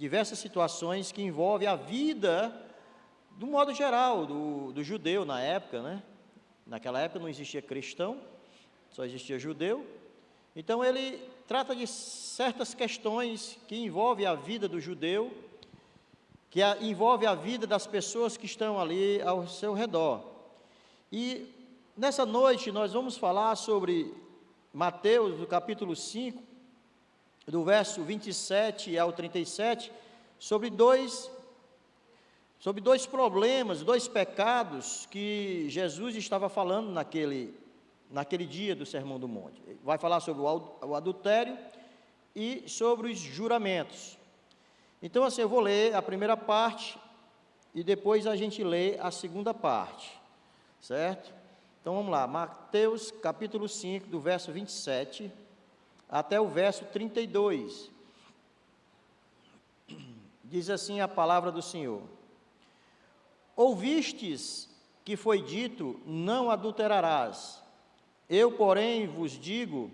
diversas situações que envolvem a vida, do modo geral, do judeu na época, né? Naquela época não existia cristão, só existia judeu. Então ele trata de certas questões que envolvem a vida do judeu, que envolve a vida das pessoas que estão ali ao seu redor. E nessa noite nós vamos falar sobre Mateus, do capítulo 5, do verso 27 ao 37, sobre dois problemas, dois pecados que Jesus estava falando naquele dia do Sermão do Monte. Vai falar sobre o adultério e sobre os juramentos. Então, assim, eu vou ler a primeira parte e depois a gente lê a segunda parte, certo? Então, vamos lá, Mateus capítulo 5, do verso 27 até o verso 32. Diz assim a palavra do Senhor: Ouvistes que foi dito, não adulterarás. Eu, porém, vos digo,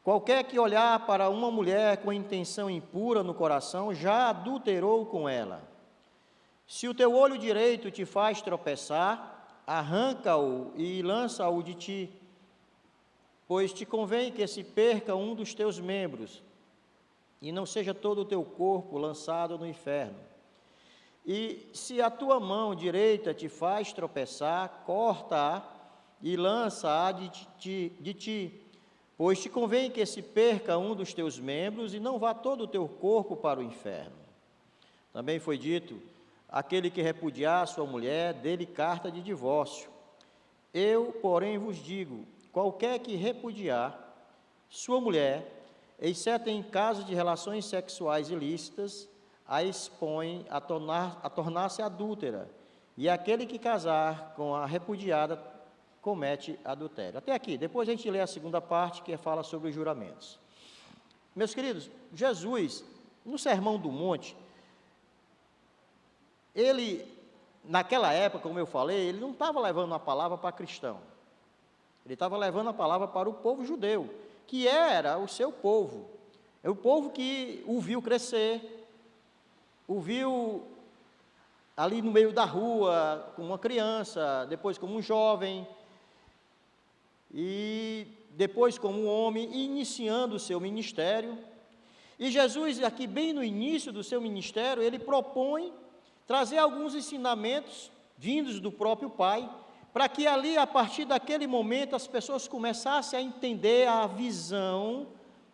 qualquer que olhar para uma mulher com intenção impura no coração, já adulterou com ela. Se o teu olho direito te faz tropeçar, arranca-o e lança-o de ti, pois te convém que se perca um dos teus membros, e não seja todo o teu corpo lançado no inferno. E se a tua mão direita te faz tropeçar, corta-a e lança-a de ti, pois te convém que se perca um dos teus membros e não vá todo o teu corpo para o inferno. Também foi dito, aquele que repudiar sua mulher, dê-lhe carta de divórcio. Eu, porém, vos digo, qualquer que repudiar sua mulher, exceto em caso de relações sexuais ilícitas, a expõe a tornar-se adúltera, e aquele que casar com a repudiada comete adultério. Até aqui, depois a gente lê a segunda parte, que fala sobre os juramentos. Meus queridos, Jesus, no Sermão do Monte, ele, naquela época, como eu falei, ele não estava levando a palavra para cristão, ele estava levando a palavra para o povo judeu, que era o seu povo, é o povo que o viu crescer, o viu ali no meio da rua, como uma criança, depois como um jovem, e depois como um homem, iniciando o seu ministério. E Jesus, aqui bem no início do seu ministério, ele propõe trazer alguns ensinamentos vindos do próprio Pai, para que ali, a partir daquele momento, as pessoas começassem a entender a visão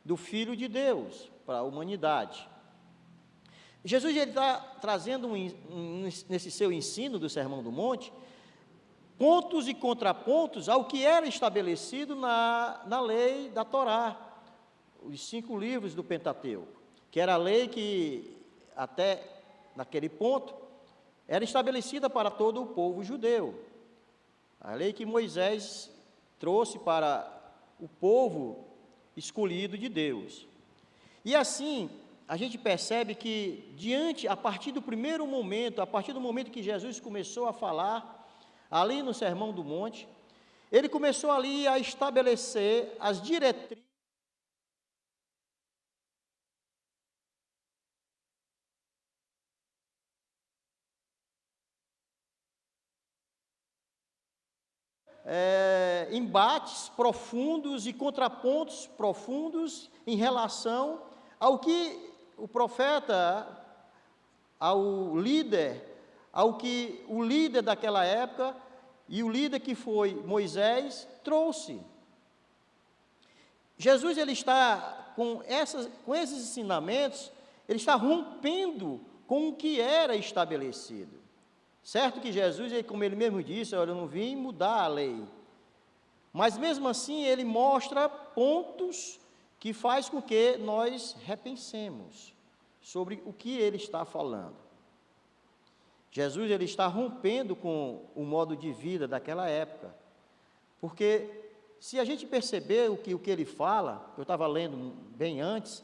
do Filho de Deus para a humanidade. Jesus está trazendo, nesse seu ensino do Sermão do Monte, pontos e contrapontos ao que era estabelecido na lei da Torá, os 5 livros do Pentateuco, que era a lei que, até naquele ponto, era estabelecida para todo o povo judeu. A lei que Moisés trouxe para o povo escolhido de Deus. E assim, a gente percebe que a partir do primeiro momento, a partir do momento que Jesus começou a falar, ali no Sermão do Monte, ele começou ali a estabelecer as diretrizes embates profundos e contrapontos profundos em relação ao que o profeta, ao que o líder daquela época e o líder que foi Moisés trouxe. Jesus, ele está com esses ensinamentos, ele está rompendo com o que era estabelecido. Certo que Jesus, como ele mesmo disse, eu não vim mudar a lei, mas mesmo assim ele mostra pontos que faz com que nós repensemos sobre o que ele está falando. Jesus, ele está rompendo com o modo de vida daquela época, porque se a gente perceber o que ele fala, eu estava lendo bem antes,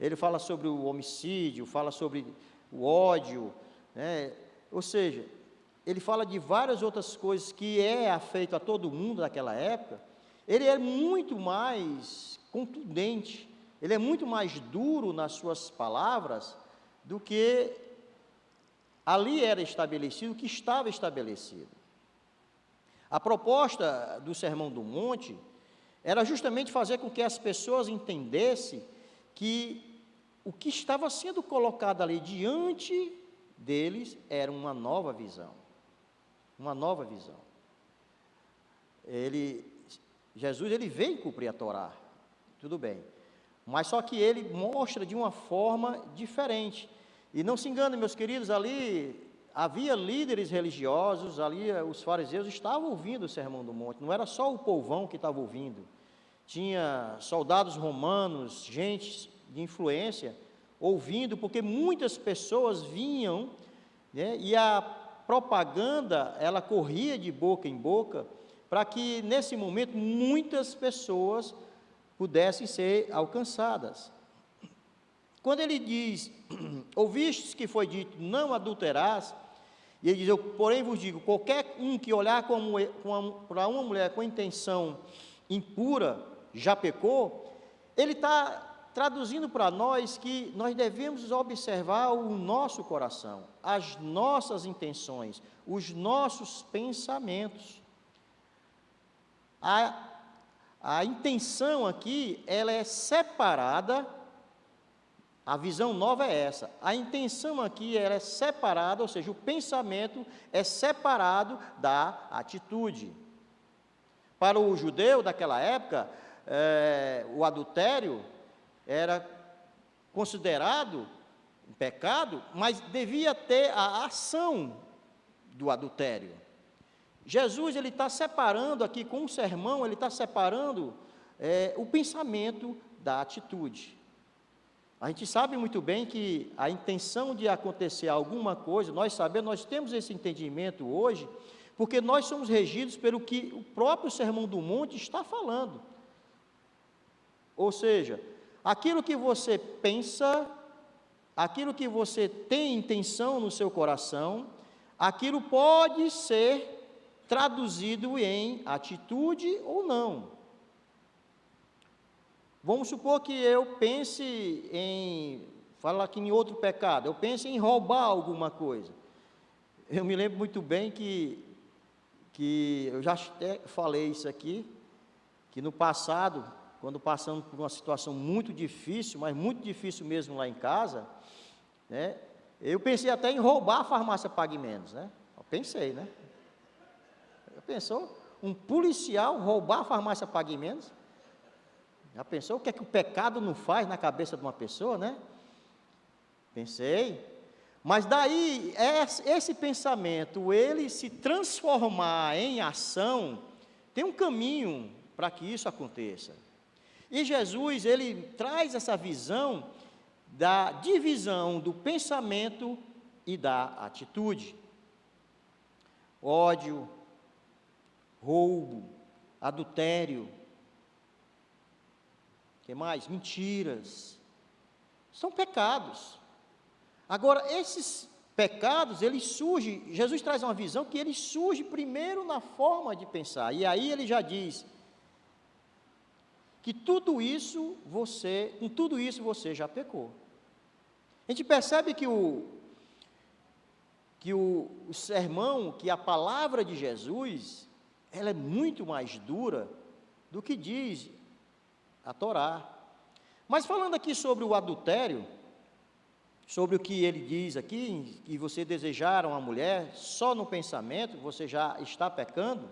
ele fala sobre o homicídio, fala sobre o ódio, né? Ou seja, ele fala de várias outras coisas que afeito a todo mundo daquela época. Ele é muito mais contundente, ele é muito mais duro nas suas palavras do que ali era estabelecido, o que estava estabelecido. A proposta do Sermão do Monte era justamente fazer com que as pessoas entendessem que o que estava sendo colocado ali diante deles era uma nova visão. Uma nova visão. Jesus veio cumprir a Torá, tudo bem, mas só que ele mostra de uma forma diferente. E não se engane, meus queridos, ali havia líderes religiosos, ali os fariseus estavam ouvindo o Sermão do Monte, não era só o povão que estava ouvindo, tinha soldados romanos, gente de influência, ouvindo, porque muitas pessoas vinham, né, e a propaganda, ela corria de boca em boca, para que nesse momento muitas pessoas pudessem ser alcançadas. Quando ele diz, ouvistes que foi dito, não adulterás, e ele diz, eu porém vos digo, qualquer um que olhar para uma mulher com intenção impura, já pecou, ele está traduzindo para nós que nós devemos observar o nosso coração, as nossas intenções, os nossos pensamentos. A intenção aqui, ela é separada, a visão nova é essa, a intenção aqui ela é separada, ou seja, o pensamento é separado da atitude. Para o judeu daquela época, o adultério era considerado um pecado, mas devia ter a ação do adultério. Jesus, ele está separando aqui com o sermão, ele está separando o pensamento da atitude. A gente sabe muito bem que a intenção de acontecer alguma coisa, nós temos esse entendimento hoje, porque nós somos regidos pelo que o próprio Sermão do Monte está falando. Ou seja, aquilo que você pensa, aquilo que você tem intenção no seu coração, aquilo pode ser traduzido em atitude ou não. Vamos supor que eu pense fala aqui em outro pecado, eu pense em roubar alguma coisa. Eu me lembro muito bem que eu já até falei isso aqui, que no passado, quando passamos por uma situação muito difícil, mas muito difícil mesmo lá em casa, né, eu pensei até em roubar a farmácia Pague Menos, né? Eu pensei, né? Já pensou? Um policial roubar a farmácia Pague Menos? Já pensou o que é que o pecado não faz na cabeça de uma pessoa, né? Pensei. Mas daí, esse pensamento, ele se transformar em ação, tem um caminho para que isso aconteça. E Jesus, ele traz essa visão da divisão do pensamento e da atitude. Ódio, roubo, adultério, que mais? Mentiras, são pecados. Agora, esses pecados, eles surgem, Jesus traz uma visão que eles surgem primeiro na forma de pensar, e aí ele já diz que com tudo isso você já pecou. A gente percebe que o sermão, que a palavra de Jesus, ela é muito mais dura do que diz a Torá. Mas falando aqui sobre o adultério, sobre o que ele diz aqui, que você desejar uma mulher, só no pensamento você já está pecando,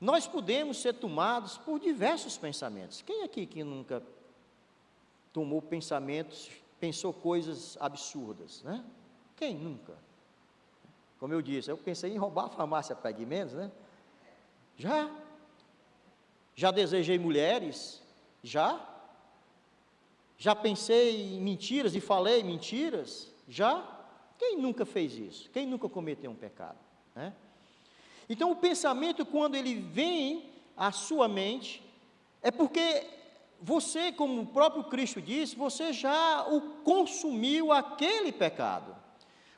nós podemos ser tomados por diversos pensamentos. Quem aqui que nunca tomou pensamentos, pensou coisas absurdas, né? Quem nunca? Como eu disse, eu pensei em roubar a farmácia Pague Menos, né? Já desejei mulheres, já pensei em mentiras e falei mentiras, quem nunca fez isso? Quem nunca cometeu um pecado, né? Então o pensamento, quando ele vem à sua mente, é porque você, como o próprio Cristo disse, você já o consumiu aquele pecado,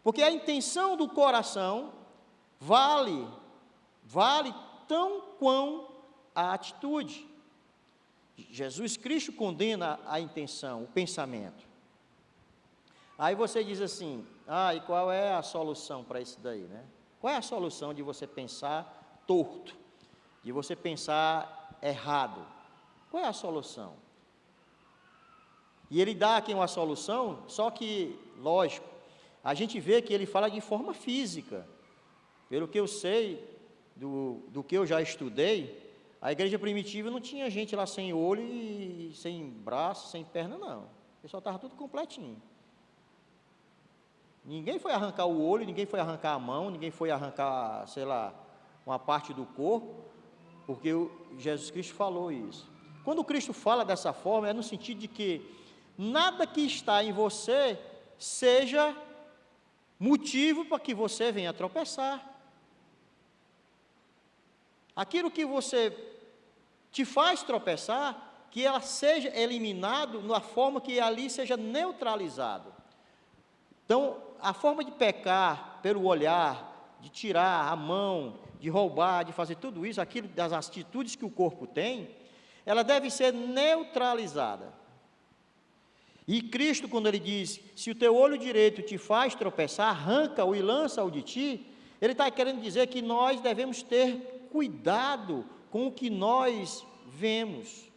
porque a intenção do coração vale tão quão a atitude. Jesus Cristo condena a intenção, o pensamento. Aí você diz assim, e qual é a solução para isso daí, né? Qual é a solução de você pensar torto, de você pensar errado? Qual é a solução? E ele dá aqui uma solução, só que, lógico, a gente vê que ele fala de forma física. Pelo que eu sei, do que eu já estudei, a igreja primitiva não tinha gente lá sem olho e sem braço, sem perna, não. O pessoal estava tudo completinho. Ninguém foi arrancar o olho, ninguém foi arrancar a mão, ninguém foi arrancar, sei lá, uma parte do corpo, porque Jesus Cristo falou isso. Quando Cristo fala dessa forma, é no sentido de que nada que está em você seja motivo para que você venha tropeçar. Aquilo que você te faz tropeçar, que ela seja eliminado na forma que ali seja neutralizado. Então, a forma de pecar pelo olhar, de tirar a mão, de roubar, de fazer tudo isso, aquilo das atitudes que o corpo tem, ela deve ser neutralizada. E Cristo, quando ele diz, se o teu olho direito te faz tropeçar, arranca-o e lança-o de ti, ele está querendo dizer que nós devemos ter cuidado com o que nós vemos.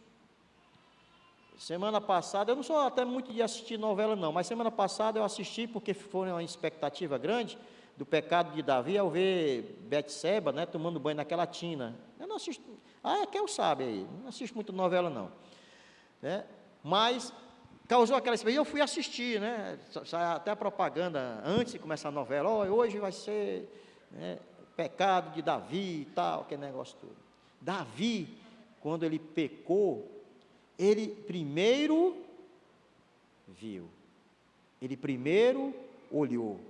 Semana passada, eu não sou até muito de assistir novela não, mas semana passada eu assisti porque foi uma expectativa grande do pecado de Davi ao ver Betseba, né, tomando banho naquela tina. Eu não assisto, que eu sabe aí, não assisto muito novela não, né, mas causou aquela experiência, eu fui assistir, né, sai até a propaganda antes de começar a novela, hoje vai ser, né, pecado de Davi e tal, aquele negócio todo. Davi, quando ele pecou, ele primeiro viu, ele primeiro olhou,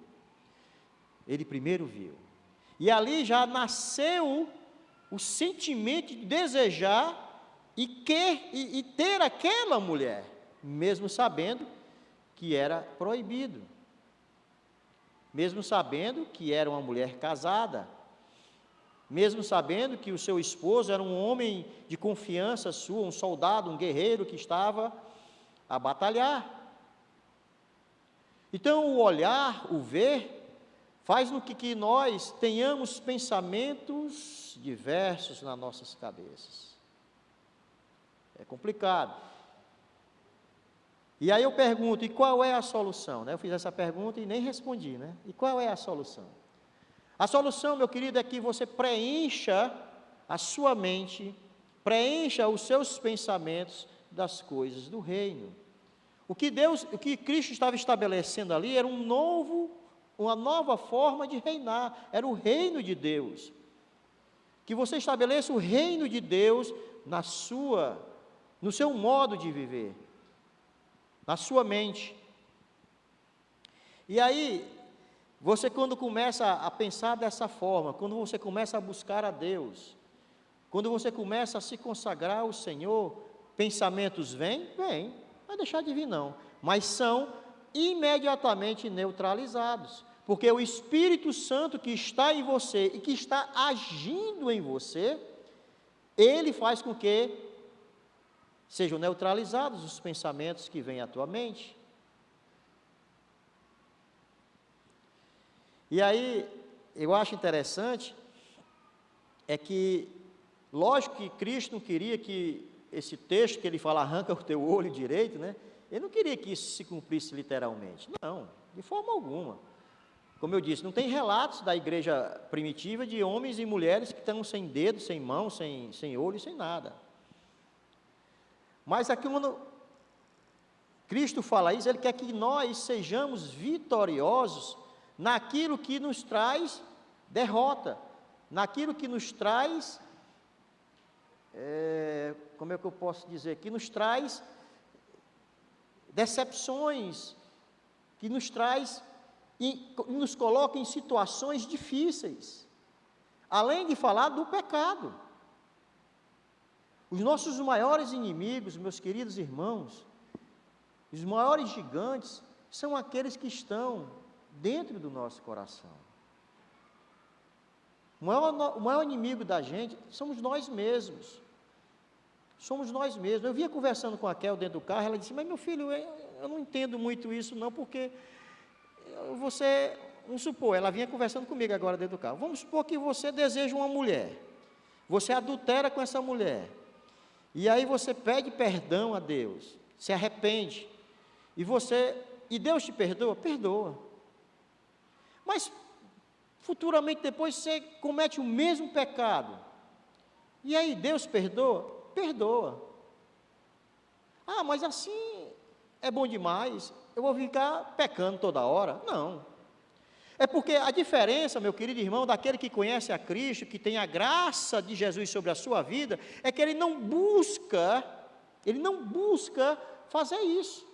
ele primeiro viu, e ali já nasceu o sentimento de desejar e ter aquela mulher, mesmo sabendo que era proibido, mesmo sabendo que era uma mulher casada, mesmo sabendo que o seu esposo era um homem de confiança sua, um soldado, um guerreiro que estava a batalhar. Então, o olhar, o ver, faz com que nós tenhamos pensamentos diversos nas nossas cabeças. É complicado. E aí eu pergunto, e qual é a solução? Eu fiz essa pergunta e nem respondi, né? E qual é a solução? A solução, meu querido, é que você preencha a sua mente, preencha os seus pensamentos das coisas do reino. O que Cristo estava estabelecendo ali era uma nova forma de reinar, era o reino de Deus. Que você estabeleça o reino de Deus no seu modo de viver, na sua mente. E aí, você quando começa a pensar dessa forma, quando você começa a buscar a Deus, quando você começa a se consagrar ao Senhor, pensamentos vêm, não vai deixar de vir não, mas são imediatamente neutralizados, porque o Espírito Santo que está em você e que está agindo em você, ele faz com que sejam neutralizados os pensamentos que vêm à tua mente. E aí, eu acho interessante, é que, lógico que Cristo não queria que esse texto que ele fala, arranca o teu olho direito, né? Ele não queria que isso se cumprisse literalmente, não, de forma alguma. Como eu disse, não tem relatos da igreja primitiva de homens e mulheres que estão sem dedo, sem mão, sem olho, sem nada. Mas aqui quando Cristo fala isso, ele quer que nós sejamos vitoriosos naquilo que nos traz derrota, naquilo que nos traz, como é que eu posso dizer, que nos traz decepções, que nos traz, nos coloca em situações difíceis, além de falar do pecado. Os nossos maiores inimigos, meus queridos irmãos, os maiores gigantes, são aqueles que estão dentro do nosso coração. O maior inimigo da gente somos nós mesmos. Somos nós mesmos. Eu vinha conversando com a Kel dentro do carro, ela disse, mas meu filho, eu não entendo muito isso não, porque você, vamos supor, ela vinha conversando comigo agora dentro do carro, vamos supor que você deseja uma mulher, você adultera com essa mulher, e aí você pede perdão a Deus, se arrepende, e Deus te perdoa? Perdoa. Mas, futuramente depois, você comete o mesmo pecado, e aí Deus perdoa? Perdoa. Ah, mas assim é bom demais, eu vou ficar pecando toda hora? Não. É porque a diferença, meu querido irmão, daquele que conhece a Cristo, que tem a graça de Jesus sobre a sua vida, é que ele não busca fazer isso.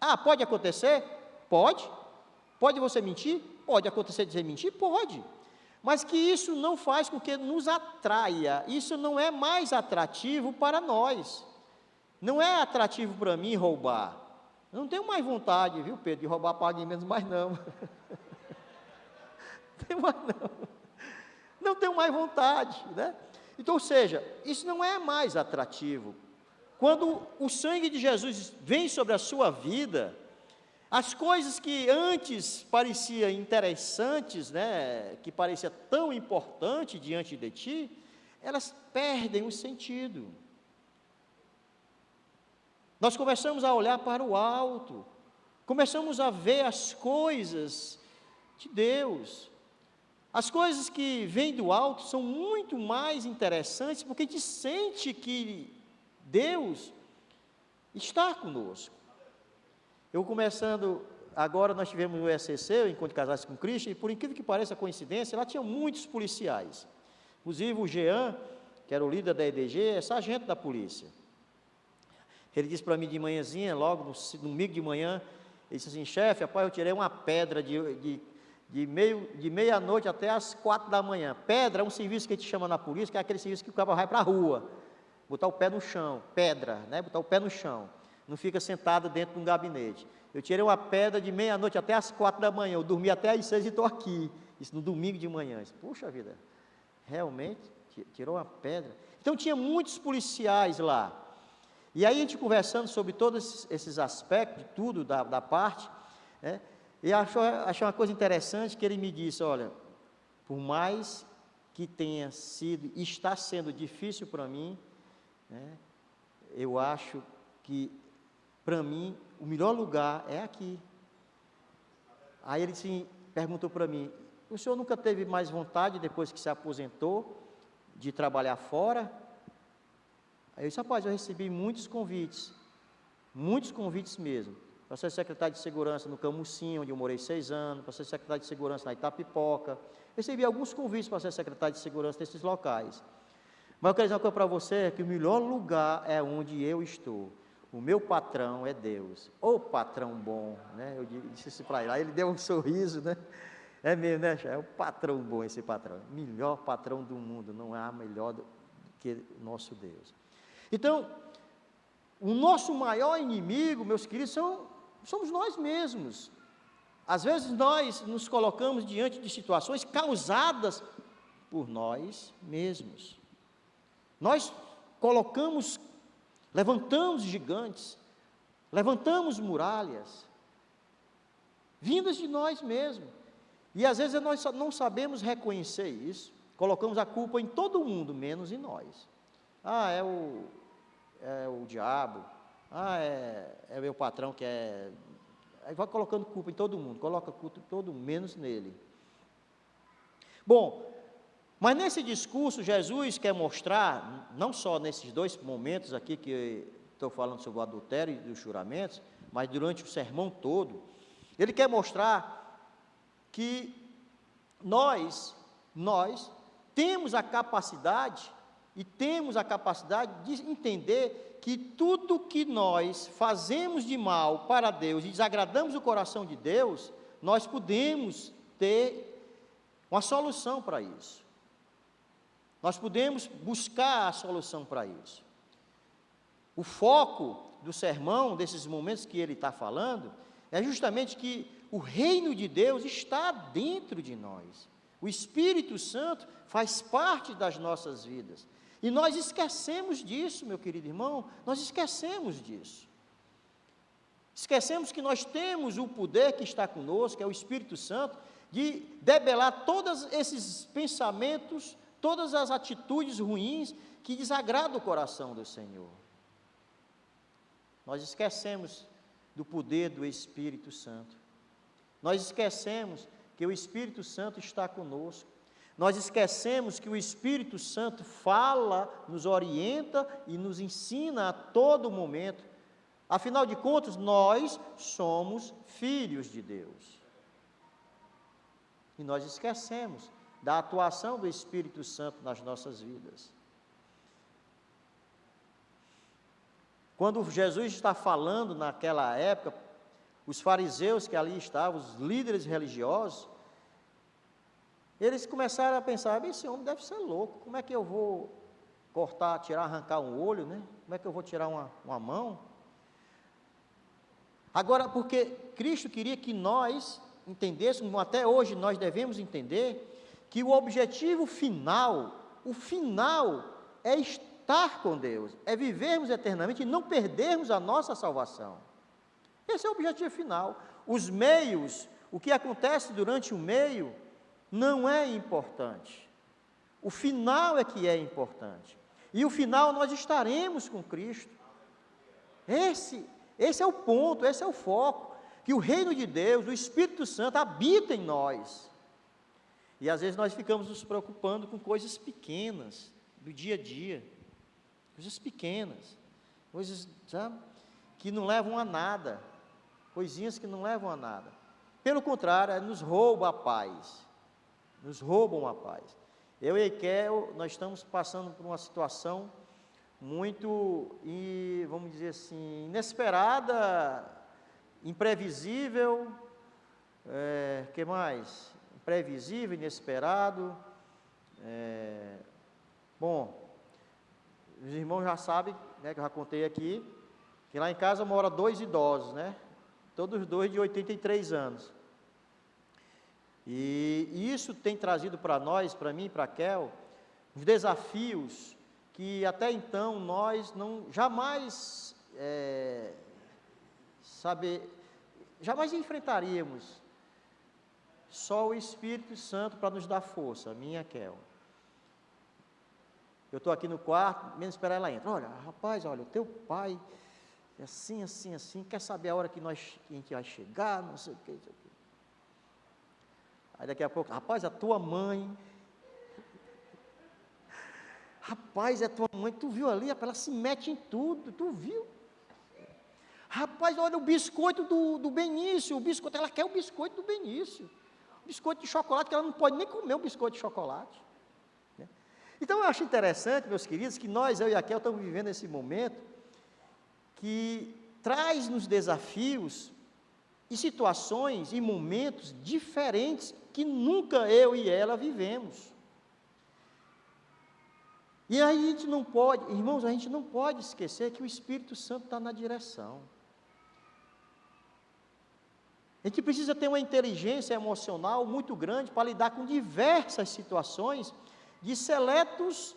Ah, pode acontecer? Pode. Pode você mentir? Pode acontecer de você mentir? Pode. Mas que isso não faz com que nos atraia, isso não é mais atrativo para nós. Não é atrativo para mim roubar. Eu não tenho mais vontade, viu, Pedro, de roubar pague menos mais não. Não tenho mais não. Não tenho mais vontade, né? Então, ou seja, isso não é mais atrativo. Quando o sangue de Jesus vem sobre a sua vida, as coisas que antes pareciam interessantes, né, que parecia tão importante diante de ti, elas perdem o sentido. Nós começamos a olhar para o alto, começamos a ver as coisas de Deus. As coisas que vêm do alto são muito mais interessantes, porque a gente sente que Deus está conosco. Eu começando, agora nós tivemos o ECC, o Encontro de Casais com Cristo, e por incrível que pareça, coincidência, lá tinha muitos policiais. Inclusive o Jean, que era o líder da EDG, é sargento da polícia. Ele disse para mim de manhãzinha, logo no domingo de manhã, ele disse assim: chefe, rapaz, eu tirei uma pedra de meia-noite até as 4 da manhã. Pedra é um serviço que a gente chama na polícia, que é aquele serviço que o cara vai para a rua, botar o pé no chão, pedra, né? Botar o pé no chão, não fica sentado dentro de um gabinete. Eu tirei uma pedra de meia-noite até as 4 da manhã, eu dormi até as 6 e estou aqui, isso no domingo de manhã. Disse, puxa vida, realmente, tirou uma pedra. Então tinha muitos policiais lá, e aí a gente conversando sobre todos esses aspectos, de tudo, da parte, né? E achei uma coisa interessante, que ele me disse, olha, por mais que tenha sido, está sendo difícil para mim, né, eu acho que, para mim, o melhor lugar é aqui. Aí ele perguntou para mim, o senhor nunca teve mais vontade, depois que se aposentou, de trabalhar fora? Aí eu disse, rapaz, eu recebi muitos convites mesmo, para ser secretário de segurança no Camusim, onde eu morei 6 anos, para ser secretário de segurança na Itapipoca. Recebi alguns convites para ser secretário de segurança nesses locais. Mas eu quero dizer uma coisa para você, que o melhor lugar é onde eu estou. O meu patrão é Deus. Ô patrão bom, né? Eu disse isso para ele. Aí ele deu um sorriso, né? É mesmo, né? É o patrão bom esse patrão. Melhor patrão do mundo, não há melhor do que o nosso Deus. Então, o nosso maior inimigo, meus queridos, somos nós mesmos. Às vezes nós nos colocamos diante de situações causadas por nós mesmos. Nós levantamos gigantes, levantamos muralhas, vindas de nós mesmos. E às vezes nós não sabemos reconhecer isso, colocamos a culpa em todo mundo, menos em nós. Ah, é o diabo, é meu patrão que é... Aí vai colocando culpa em todo mundo, coloca culpa em todo mundo, menos nele. Bom, mas nesse discurso Jesus quer mostrar, não só nesses 2 momentos aqui que estou falando sobre o adultério e os juramentos, mas durante o sermão todo, ele quer mostrar que nós temos a capacidade de entender que tudo que nós fazemos de mal para Deus e desagradamos o coração de Deus, nós podemos ter uma solução para isso. Nós podemos buscar a solução para isso. O foco do sermão, desses momentos que ele está falando, é justamente que o reino de Deus está dentro de nós. O Espírito Santo faz parte das nossas vidas. E nós esquecemos disso, meu querido irmão, nós esquecemos disso. Esquecemos que nós temos o poder que está conosco, que é o Espírito Santo, de debelar todos esses pensamentos, todas as atitudes ruins que desagradam o coração do Senhor. Nós esquecemos do poder do Espírito Santo. Nós esquecemos que o Espírito Santo está conosco. Nós esquecemos que o Espírito Santo fala, nos orienta e nos ensina a todo momento. Afinal de contas, nós somos filhos de Deus. E nós esquecemos da atuação do Espírito Santo nas nossas vidas. Quando Jesus está falando naquela época, os fariseus que ali estavam, os líderes religiosos, eles começaram a pensar: esse homem deve ser louco, como é que eu vou cortar, tirar, arrancar um olho, né? Como é que eu vou tirar uma mão? Agora, porque Cristo queria que nós entendêssemos, até hoje nós devemos entender, que o objetivo final, o final é estar com Deus, é vivermos eternamente e não perdermos a nossa salvação. Esse é o objetivo final. Os meios, o que acontece durante o meio, não é importante. O final é que é importante. E o final nós estaremos com Cristo. Esse é o ponto, esse é o foco. Que o reino de Deus, o Espírito Santo habita em nós. E às vezes nós ficamos nos preocupando com coisas pequenas, do dia a dia. Coisas pequenas. Coisas, sabe, que não levam a nada. Coisinhas que não levam a nada. Pelo contrário, nos rouba a paz. Nos roubam a paz. Eu e Eiquel, nós estamos passando por uma situação muito, vamos dizer assim, inesperada, imprevisível, que mais? Imprevisível, inesperado. Bom, os irmãos já sabem, né, que eu já contei aqui, que lá em casa moram 2 idosos, né? Todos 2 de 83 anos. E isso tem trazido para nós, para mim e para a Kel, os desafios que até então nós jamais jamais enfrentaríamos. Só o Espírito Santo para nos dar força, a minha e a Kel. Eu estou aqui no quarto, menos esperar ela entra. Olha, rapaz, olha, o teu pai é assim, assim, assim, quer saber a hora que a gente vai chegar, não sei o que, não sei o que. Aí daqui a pouco, rapaz, a tua mãe, rapaz, é a tua mãe, tu viu ali, ela se mete em tudo, tu viu? Rapaz, olha o biscoito do Benício, o biscoito, ela quer o biscoito do Benício, o biscoito de chocolate, que ela não pode nem comer o biscoito de chocolate. Né? Então eu acho interessante, meus queridos, que eu e a Kel estamos vivendo esse momento, que traz-nos desafios, e situações e momentos diferentes que nunca eu e ela vivemos. E aí a gente não pode, irmãos, a gente não pode esquecer que o Espírito Santo está na direção. A gente precisa ter uma inteligência emocional muito grande para lidar com diversas situações de seletos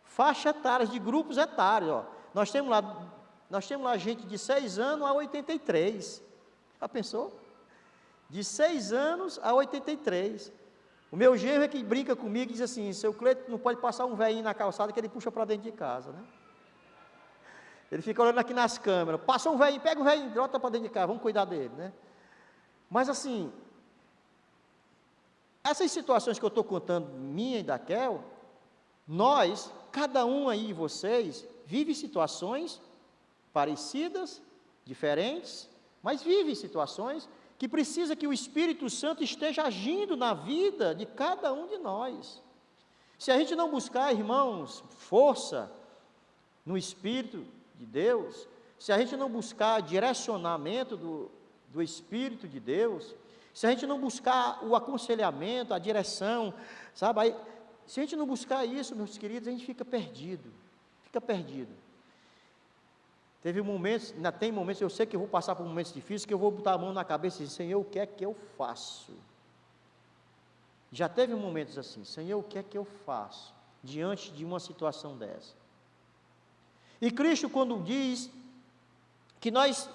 faixas etárias, de grupos etários. Ó. Nós temos lá gente de 6 anos a 83. Já pensou? De 6 anos a 83. O meu genro é que brinca comigo e diz assim: seu Cleiton não pode passar um velhinho na calçada que ele puxa para dentro de casa, né? Ele fica olhando aqui nas câmeras, passa um velhinho, pega o velhinho, bota para dentro de casa, vamos cuidar dele, né? Mas assim, essas situações que eu estou contando, minha e da Kel, nós, cada um aí de vocês, vive situações parecidas, diferentes, mas vive situações que precisa que o Espírito Santo esteja agindo na vida de cada um de nós. Se a gente não buscar, irmãos, força no Espírito de Deus, se a gente não buscar direcionamento do Espírito de Deus, se a gente não buscar o aconselhamento, a direção, sabe? Aí, se a gente não buscar isso, meus queridos, a gente fica perdido. Teve momentos, ainda tem momentos, eu sei que eu vou passar por momentos difíceis, que eu vou botar a mão na cabeça e dizer: Senhor, o que é que eu faço? Já teve momentos assim: Senhor, o que é que eu faço diante de uma situação dessa? E Cristo, quando diz que nós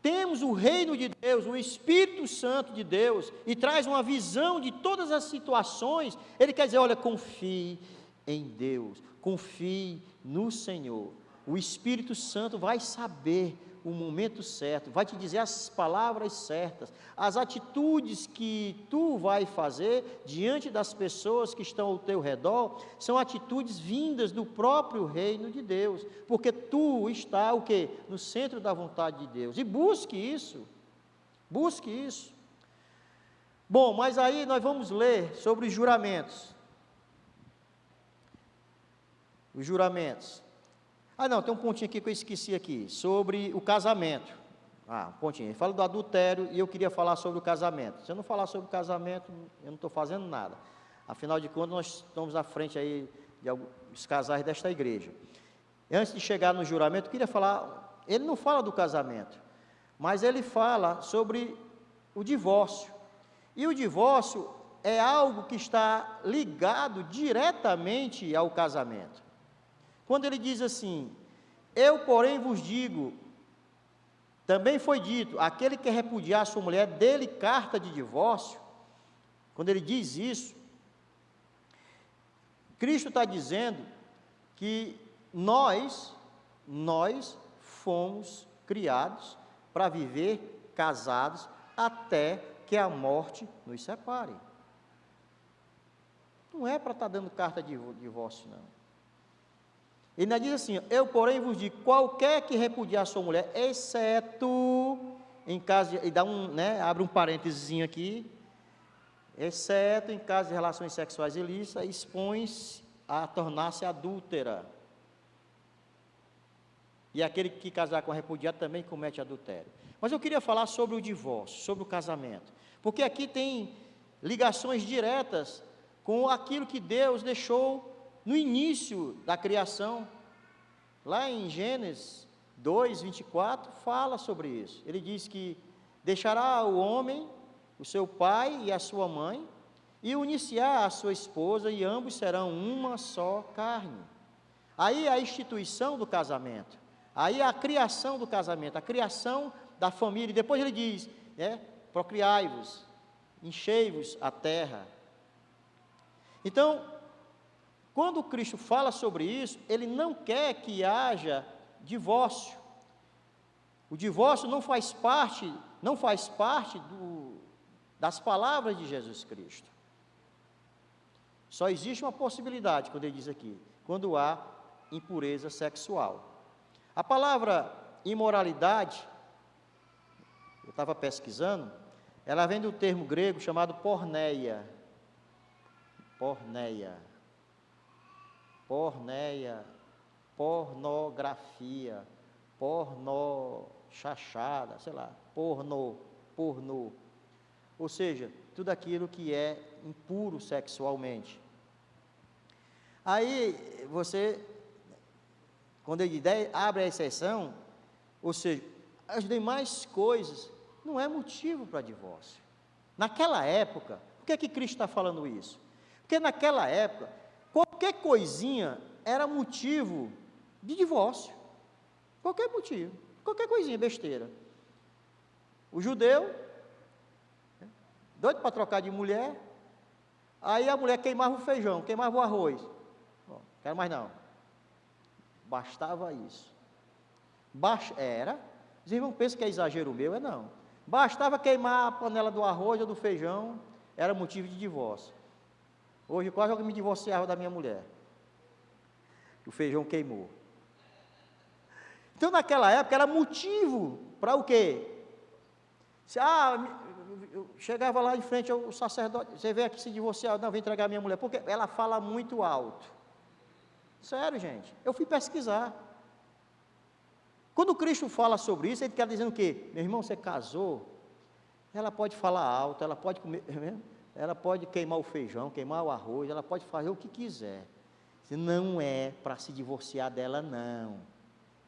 temos o reino de Deus, o Espírito Santo de Deus, e traz uma visão de todas as situações, ele quer dizer, olha, confie em Deus, confie no Senhor. O Espírito Santo vai saber o momento certo, vai te dizer as palavras certas, as atitudes que tu vai fazer diante das pessoas que estão ao teu redor, são atitudes vindas do próprio reino de Deus, porque tu está o quê? No centro da vontade de Deus, e busque isso, busque isso. Bom, mas aí nós vamos ler sobre os juramentos. Os juramentos. Ah, não, tem um pontinho aqui que eu esqueci aqui, sobre o casamento. Um pontinho. Ele fala do adultério e eu queria falar sobre o casamento. Se eu não falar sobre o casamento, eu não estou fazendo nada. Afinal de contas, nós estamos à frente aí de alguns casais desta igreja. Antes de chegar no juramento, eu queria falar, ele não fala do casamento, mas ele fala sobre o divórcio. E o divórcio é algo que está ligado diretamente ao casamento. Quando ele diz assim, eu porém vos digo, também foi dito, aquele que repudiar sua mulher, dê-lhe carta de divórcio. Quando ele diz isso, Cristo está dizendo que nós fomos criados para viver casados até que a morte nos separe. Não é para estar dando carta de divórcio, não. Ele ainda diz assim, eu porém vos digo, qualquer que repudiar sua mulher, exceto, em caso de, e dá abre um parênteses aqui, exceto em caso de relações sexuais ilícitas, expõe-se a tornar-se adúltera. E aquele que casar com a repudiada também comete adultério. Mas eu queria falar sobre o divórcio, sobre o casamento, porque aqui tem ligações diretas com aquilo que Deus deixou no início da criação. Lá em Gênesis 2, 24, fala sobre isso. Ele diz que deixará o homem, o seu pai e a sua mãe, e unir-se-á a sua esposa, e ambos serão uma só carne. Aí a instituição do casamento, aí a criação do casamento, a criação da família, e depois ele diz, procriai-vos, enchei-vos a terra. Então, quando Cristo fala sobre isso, ele não quer que haja divórcio. O divórcio não faz parte das palavras de Jesus Cristo. Só existe uma possibilidade, quando ele diz aqui, quando há impureza sexual. A palavra imoralidade, eu estava pesquisando, ela vem do termo grego chamado porneia. Porneia, pornografia, chachada, sei lá, pornô. Ou seja, tudo aquilo que é impuro sexualmente. Aí você, quando ele abre a exceção, ou seja, as demais coisas não é motivo para divórcio. Naquela época, por que é que Cristo está falando isso? Porque naquela época, qualquer coisinha era motivo de divórcio. Qualquer motivo, qualquer coisinha, besteira. O judeu, doido para trocar de mulher, aí a mulher queimava o feijão, queimava o arroz. Não quero mais não. Bastava isso. Os irmãos pensam que é exagero meu, não. Bastava queimar a panela do arroz ou do feijão, era motivo de divórcio. Hoje quase eu me divorciava da minha mulher. O feijão queimou. Então naquela época era motivo para o quê? Eu chegava lá em frente ao sacerdote, você veio aqui se divorciar, não, vem entregar a minha mulher, porque ela fala muito alto. Sério, gente, eu fui pesquisar. Quando Cristo fala sobre isso, ele quer dizer o quê? Meu irmão, você casou, ela pode falar alto, ela pode comer, ela pode queimar o feijão, queimar o arroz, ela pode fazer o que quiser. Não é para se divorciar dela, não.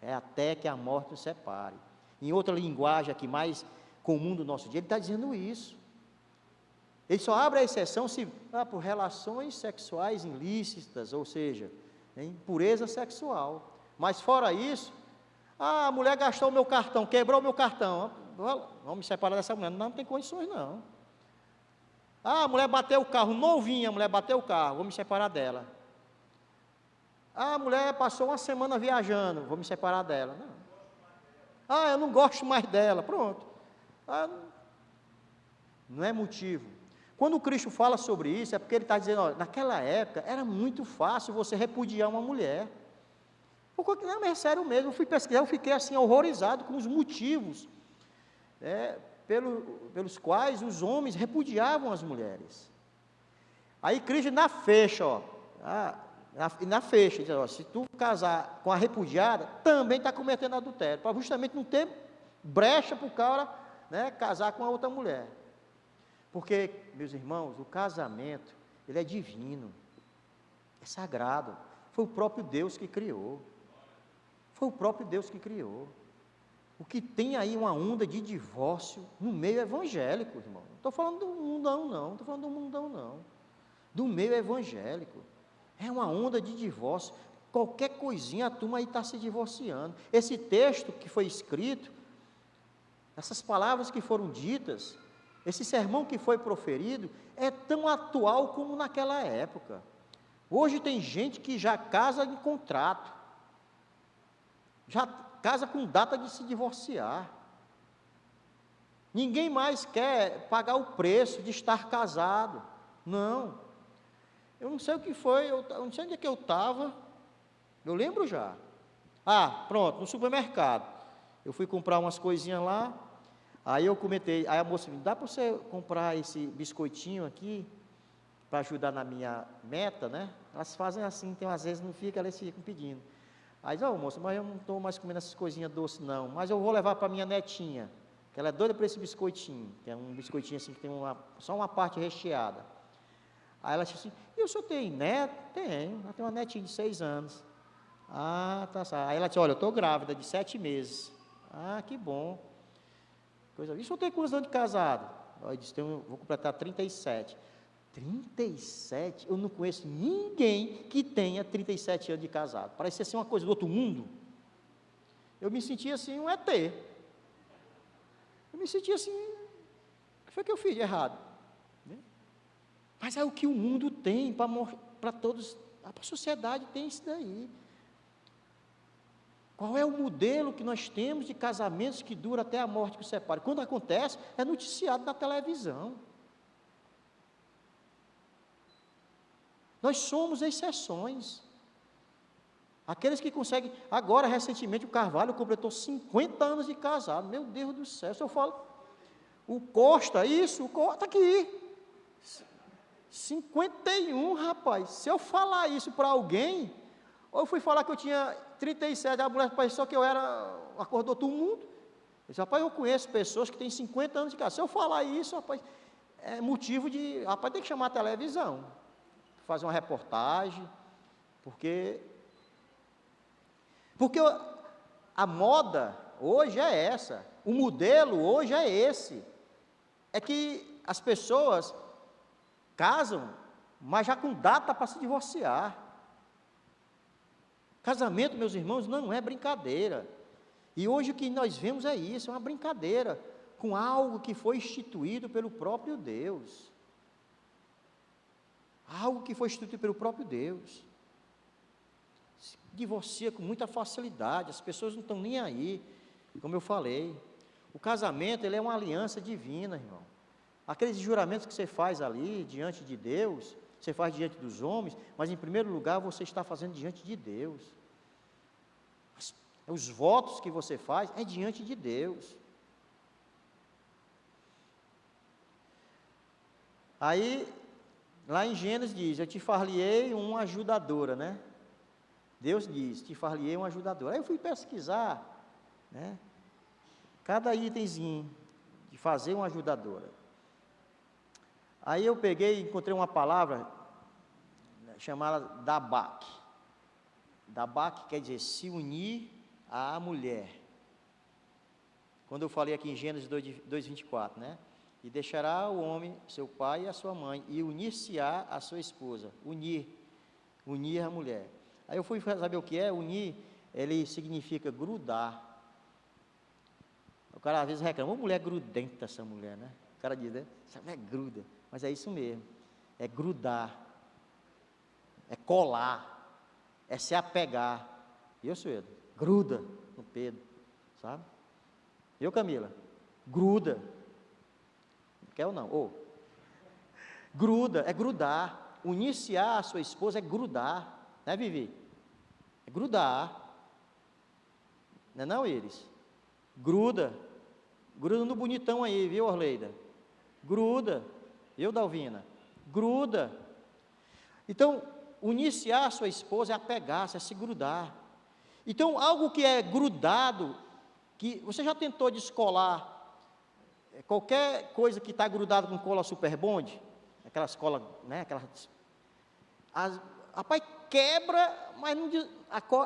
É até que a morte nos separe. Em outra linguagem aqui mais comum do nosso dia, ele está dizendo isso. Ele só abre a exceção se por relações sexuais ilícitas, ou seja, impureza sexual. Mas fora isso, a mulher gastou o meu cartão, quebrou o meu cartão. vamos me separar dessa mulher. Não, não tem condições, não. Ah, a mulher bateu o carro, novinha, a mulher bateu o carro, vou me separar dela. Ah, a mulher passou uma semana viajando, vou me separar dela. Não. Ah, eu não gosto mais dela, pronto. Ah, não é motivo. Quando o Cristo fala sobre isso, é porque ele está dizendo, olha, naquela época era muito fácil você repudiar uma mulher. Porque, não, é sério mesmo, eu fui pesquisar, eu fiquei assim horrorizado com os motivos pelos quais os homens repudiavam as mulheres. Aí Cristo na fecha, na fecha, diz, ó, se tu casar com a repudiada, também está cometendo adultério, para justamente não ter brecha para o cara, né, casar com a outra mulher. Porque, meus irmãos, o casamento, ele é divino, é sagrado, foi o próprio Deus que criou. Foi o próprio Deus que criou. O que tem aí uma onda de divórcio no meio evangélico, irmão. Não estou falando do mundão, não. Não estou falando do mundão, não. Do meio evangélico. É uma onda de divórcio. Qualquer coisinha a turma aí está se divorciando. Esse texto que foi escrito, essas palavras que foram ditas, esse sermão que foi proferido, é tão atual como naquela época. Hoje tem gente que já casa em contrato. Já casa com data de se divorciar. Ninguém mais quer pagar o preço de estar casado. Não. Eu não sei o que foi, eu não sei onde é que eu estava. Eu lembro já. Ah, pronto, no supermercado. Eu fui comprar umas coisinhas lá. Aí eu comentei, aí a moça me dá para você comprar esse biscoitinho aqui para ajudar na minha meta, né? Elas fazem assim, tem às vezes não fica, elas ficam pedindo. Aí diz, moça, mas eu não estou mais comendo essas coisinhas doces não, mas eu vou levar para minha netinha, que ela é doida por esse biscoitinho, que é um biscoitinho assim que tem só uma parte recheada. Aí ela disse assim, e o senhor tem neto? Tenho, ela tem uma netinha de 6 anos. Ah, tá certo. Aí ela disse, olha, eu estou grávida de 7 meses. Ah, que bom. E o senhor tem quantos anos de casado? Eu disse, vou completar 37. 37? Eu não conheço ninguém que tenha 37 anos de casado. Parece assim uma coisa do outro mundo. Eu me sentia assim um ET. Eu me sentia assim, o que foi que eu fiz de errado? Mas é o que o mundo tem para todos, a sociedade tem isso daí. Qual é o modelo que nós temos de casamentos que dura até a morte que os separa? Quando acontece, é noticiado na televisão. Nós somos exceções. Aqueles que conseguem, agora recentemente o Carvalho completou 50 anos de casado, meu Deus do céu, se eu falo, o Costa, o Costa está aqui, 51, rapaz, se eu falar isso para alguém, ou eu fui falar que eu tinha 37, a mulher pensou que eu acordou todo mundo, eu disse, rapaz, eu conheço pessoas que têm 50 anos de casado, se eu falar isso, rapaz, é motivo de, rapaz, tem que chamar a televisão, fazer uma reportagem, porque a moda hoje é essa, o modelo hoje é esse, é que as pessoas casam, mas já com data para se divorciar. Casamento, meus irmãos, não é brincadeira, e hoje o que nós vemos é isso, é uma brincadeira, com algo que foi instituído pelo próprio Deus. Algo que foi instituído pelo próprio Deus. Se divorcia com muita facilidade, as pessoas não estão nem aí, como eu falei. O casamento, ele é uma aliança divina, irmão. Aqueles juramentos que você faz ali, diante de Deus, você faz diante dos homens, mas em primeiro lugar você está fazendo diante de Deus. Os votos que você faz é diante de Deus. Aí, lá em Gênesis diz, eu te far-lhe-ei uma ajudadora, né? Deus diz, te far-lhe-ei uma ajudadora. Aí eu fui pesquisar, né? Cada itemzinho de fazer uma ajudadora. Aí eu peguei e encontrei uma palavra chamada dabak. Dabak quer dizer se unir à mulher. Quando eu falei aqui em Gênesis 2:24, né? E deixará o homem, seu pai e a sua mãe, e unir-se-á a sua esposa. Unir a mulher. Aí eu fui saber o que é unir, ele significa grudar. O cara às vezes reclama, uma mulher grudenta essa mulher, né? O cara diz, né? Essa mulher gruda. Mas é isso mesmo. É grudar. É colar. É se apegar. E eu sou ele. Gruda no Pedro. Sabe? E eu, Camila? Gruda. Quer ou não? Ou. Gruda, é grudar. Iniciar a sua esposa é grudar. Né, Vivi? É grudar. Não é não, Iris? Gruda. Gruda no bonitão aí, viu, Orleida? Gruda. Viu, Dalvina? Gruda. Então, iniciar a sua esposa é apegar-se, é se grudar. Então, algo que é grudado, que você já tentou descolar qualquer coisa que está grudado com cola super bond, aquelas colas, né? Rapaz, quebra, mas não,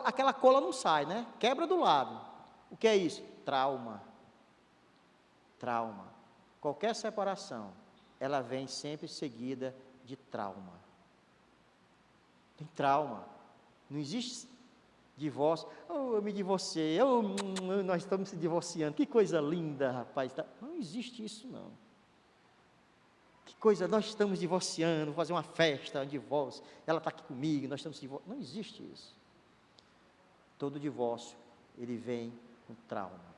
aquela cola não sai, né? Quebra do lado. O que é isso? Trauma. Trauma. Qualquer separação, ela vem sempre seguida de trauma. Tem trauma. Não existe divórcio. Oh, eu me divorciei. Oh, nós estamos se divorciando. Que coisa linda, rapaz. Não existe isso, não. Que coisa, nós estamos divorciando, vou fazer uma festa, um divórcio. Ela está aqui comigo, nós estamos divorciando. Não existe isso. Todo divórcio, ele vem com trauma.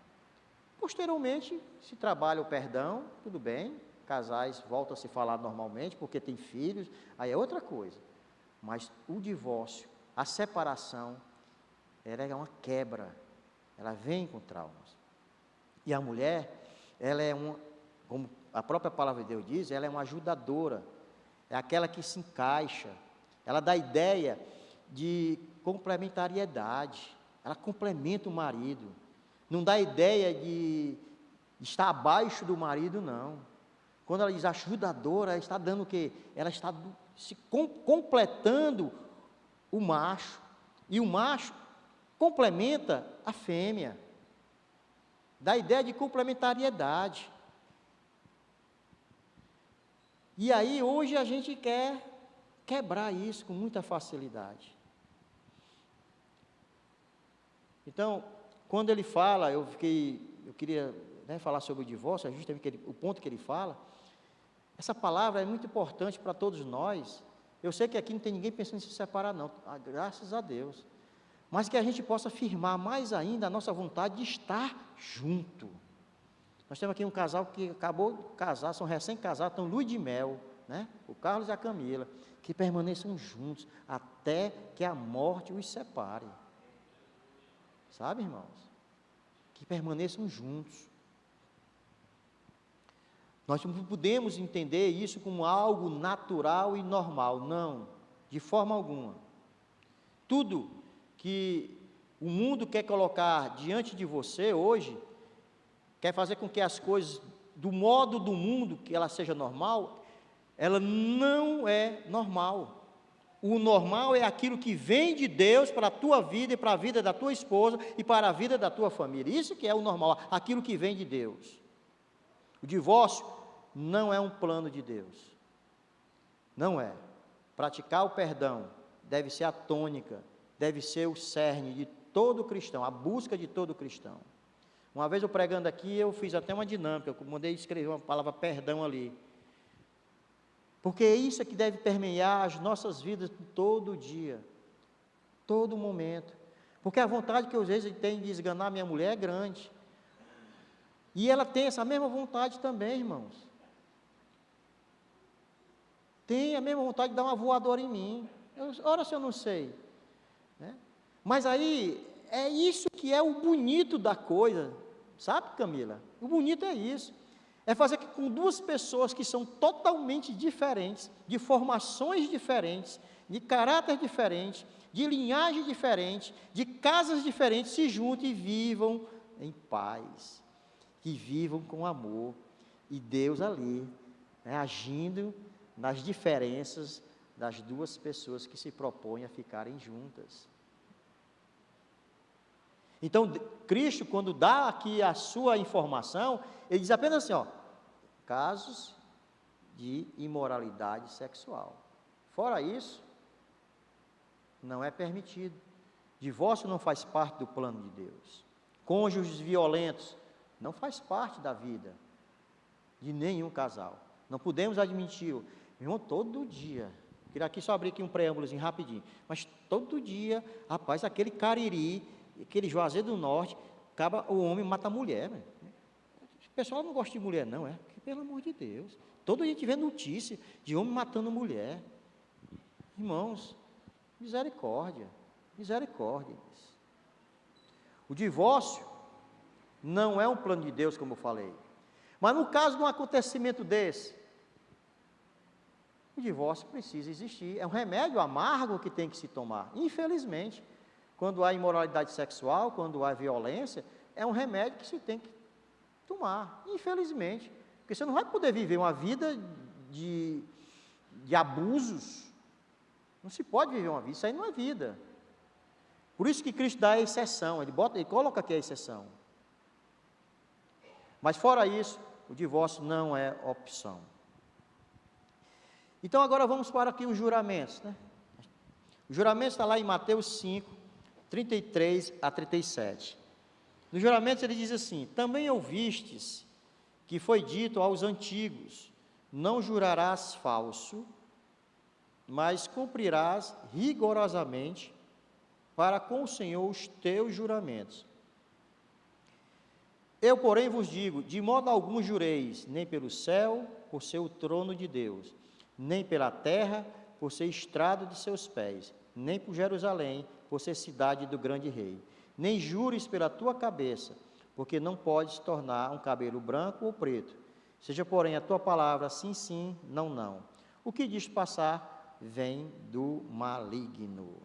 Posteriormente, se trabalha o perdão, tudo bem, casais voltam a se falar normalmente, porque tem filhos, aí é outra coisa. Mas o divórcio, a separação, ela é uma quebra, ela vem com traumas. E a mulher, ela é como a própria palavra de Deus diz, ela é uma ajudadora, é aquela que se encaixa, ela dá ideia de complementariedade, ela complementa o marido, não dá ideia de estar abaixo do marido, não. Quando ela diz ajudadora, ela está dando o quê? Ela está se completando o macho, e o macho complementa a fêmea, dá ideia de complementariedade. E aí, hoje a gente quer quebrar isso com muita facilidade. Então, quando ele fala, eu queria, né, falar sobre o divórcio, justamente o ponto que ele fala, essa palavra é muito importante para todos nós. Eu sei que aqui não tem ninguém pensando em se separar, não, graças a Deus. Mas que a gente possa firmar mais ainda a nossa vontade de estar junto. Nós temos aqui um casal que acabou de casar, são recém-casados, estão lua de mel, né? O Carlos e a Camila, que permaneçam juntos até que a morte os separe. Sabe, irmãos? Que permaneçam juntos. Nós não podemos entender isso como algo natural e normal, não, de forma alguma. Tudo que o mundo quer colocar diante de você hoje, quer fazer com que as coisas, do modo do mundo, que ela seja normal, ela não é normal. O normal é aquilo que vem de Deus para a tua vida e para a vida da tua esposa e para a vida da tua família. Isso que é o normal, aquilo que vem de Deus. O divórcio não é um plano de Deus. Não é. Praticar o perdão deve ser a tônica, deve ser o cerne de todo cristão, a busca de todo cristão. Uma vez eu pregando aqui, eu fiz até uma dinâmica, eu mandei escrever uma palavra perdão ali. Porque é isso que deve permear as nossas vidas todo dia, todo momento. Porque a vontade que eu às vezes tenho de esganar minha mulher é grande. E ela tem essa mesma vontade também, irmãos. Tem a mesma vontade de dar uma voadora em mim. Ora se eu não sei. Né? Mas aí, é isso que é o bonito da coisa. Sabe, Camila? O bonito é isso. É fazer que com duas pessoas que são totalmente diferentes, de formações diferentes, de caráter diferente, de linhagem diferente, de casas diferentes, se juntem e vivam em paz. Que vivam com amor. E Deus ali, né, agindo nas diferenças das duas pessoas que se propõem a ficarem juntas. Então, Cristo, quando dá aqui a sua informação, ele diz apenas assim, ó, casos de imoralidade sexual. Fora isso, não é permitido. Divórcio não faz parte do plano de Deus. Cônjuges violentos Não faz parte da vida de nenhum casal. Não podemos admitir, meu irmão, todo dia. Queria aqui só abrir aqui um preâmbulozinho rapidinho. Mas todo dia, rapaz, aquele Cariri, aquele Juazeiro do Norte, acaba, o homem mata a mulher, né? O pessoal não gosta de mulher, não, é? Porque, pelo amor de Deus. Todo dia a gente vê notícia de homem matando mulher. Irmãos, misericórdia, misericórdia. O divórcio não é um plano de Deus, como eu falei. Mas no caso de um acontecimento desse, o divórcio precisa existir. É um remédio amargo que tem que se tomar. Infelizmente, quando há imoralidade sexual, quando há violência, é um remédio que se tem que tomar. Infelizmente. Porque você não vai poder viver uma vida de abusos. Não se pode viver uma vida, isso aí não é vida. Por isso que Cristo dá a exceção, ele coloca aqui a exceção. Mas fora isso, o divórcio não é opção. Então agora vamos para aqui os juramentos, né? O juramento está lá em Mateus 5, 33 a 37. No juramento ele diz assim: também ouvistes que foi dito aos antigos, não jurarás falso, mas cumprirás rigorosamente para com o Senhor os teus juramentos. Eu, porém, vos digo, de modo algum jureis, nem pelo céu, por ser o trono de Deus, nem pela terra, por ser estrado de seus pés, nem por Jerusalém, por ser cidade do grande rei. Nem jures pela tua cabeça, porque não podes tornar um cabelo branco ou preto. Seja, porém, a tua palavra sim, sim, não, não. O que diz passar vem do maligno.